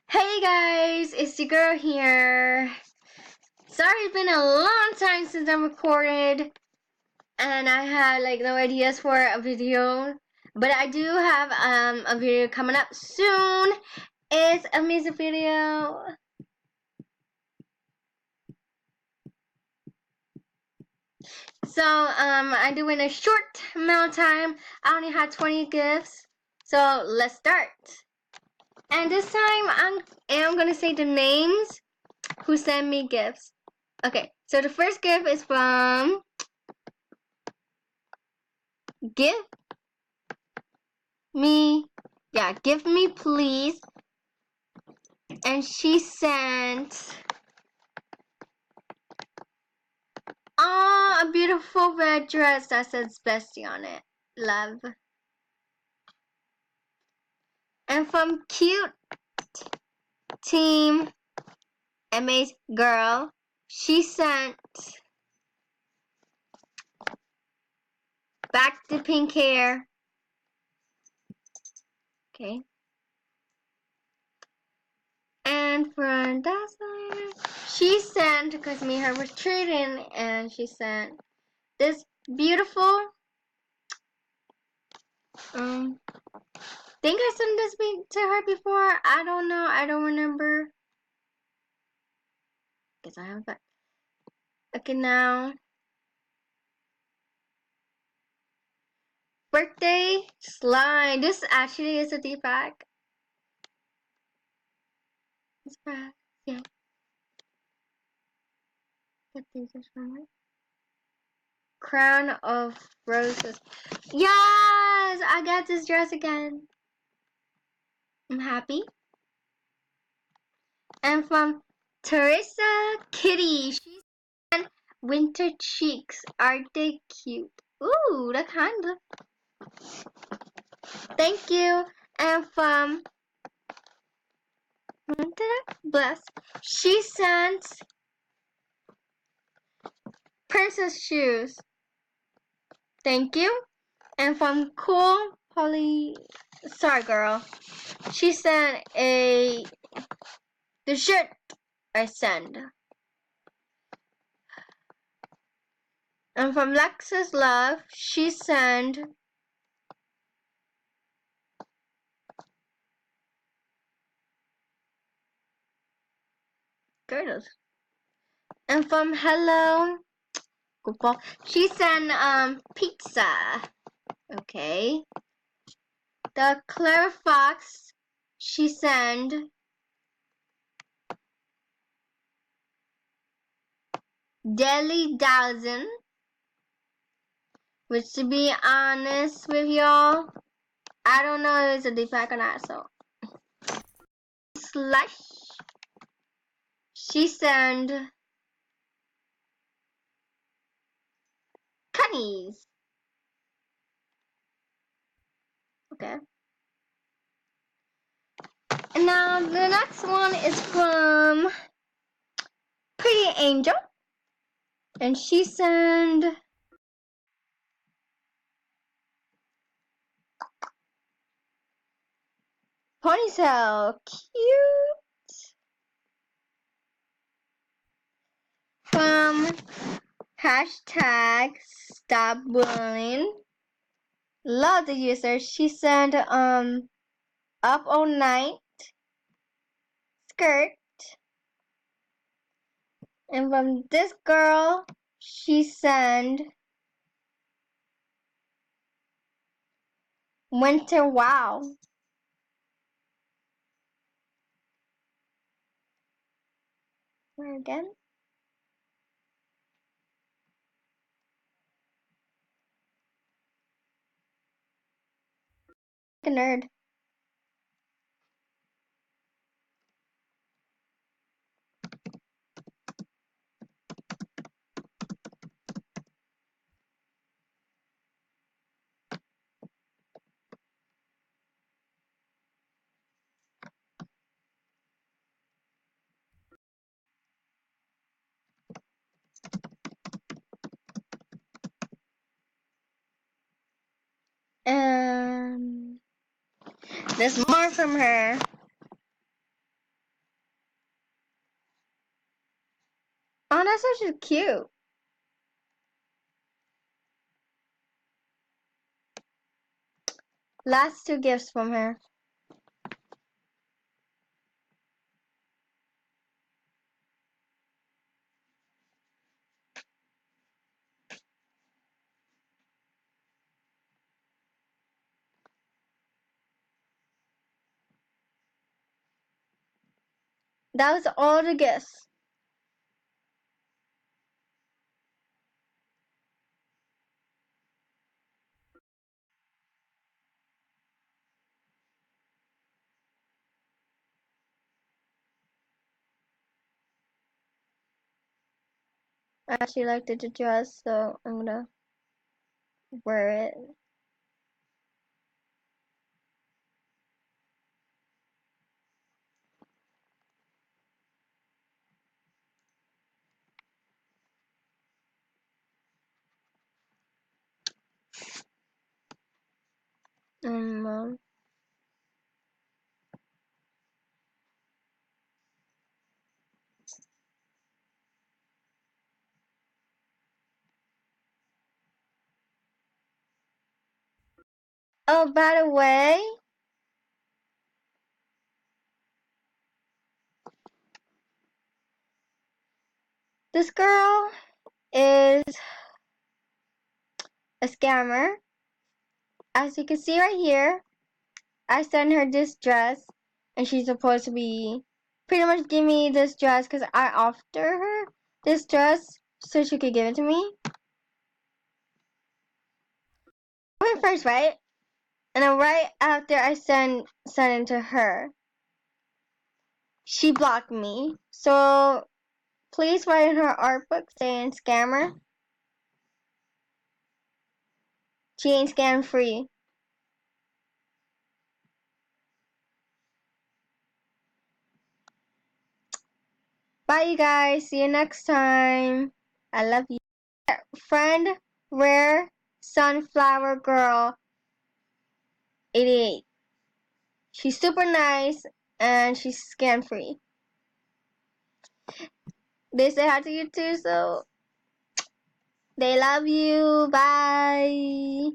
Hey guys, it's your girl here. Sorry, it's been a long time since I recorded and I had no ideas for a video. But I do have a video coming up soon. It's a music video. So I do in a short amount of time. I only had 20 gifts. So let's start. And this time I am gonna say the names who sent me gifts. Okay, so the first gift is from Give Me Please. And she sent a beautiful red dress that says bestie on it. Love. And from Cute Team MA's Girl, she sent back the pink hair. Okay. And from that side, she sent, because me and her was trading, and she sent this beautiful, think I sent this to her before. I don't know. I don't remember. Guess I haven't. Okay, now. Birthday slime. This actually is a deep pack. It's bad. Yeah. What things is from it? Crown of Roses. Yes! I got this dress again. I'm happy. And from Teresa Kitty. She said winter cheeks. Aren't they cute? Ooh, that kind of. Thank you. And from Bless. She sent princess shoes. Thank you. And from Cool Polly, sorry girl, she sent the shirt I send. And from Lexus Love, she sent girdles. And from Hello Goodball, she sent pizza. Okay. The Clara Fox, she sent Deli Dozen. Which, to be honest with y'all, I don't know if it's a deep pack or not, so. Slush. She sent Cunnies. Okay. And now the next one is from Pretty Angel. And she sent ponytail. Cute. From hashtag Stop Bullying. Love the user. She sent up all night skirt. And from this girl, she sent winter wow. Where again? Like a nerd. And. There's more from her. Oh, that's such cute. Last 2 gifts from her. That was all the gifts. I actually liked the dress, so I'm gonna wear it. Um, oh, by the way, this girl is a scammer. As you can see right here, I sent her this dress, and she's supposed to be pretty much give me this dress because I offered her this dress so she could give it to me. I went first, right? And then right after I sent it to her, she blocked me. So please write in her art book saying scammer. She ain't scam free. Bye, you guys. See you next time. I love you. Friend, Rare Sunflower Girl 88. She's super nice and she's scam free. They say hi to you too, so they love you. Bye.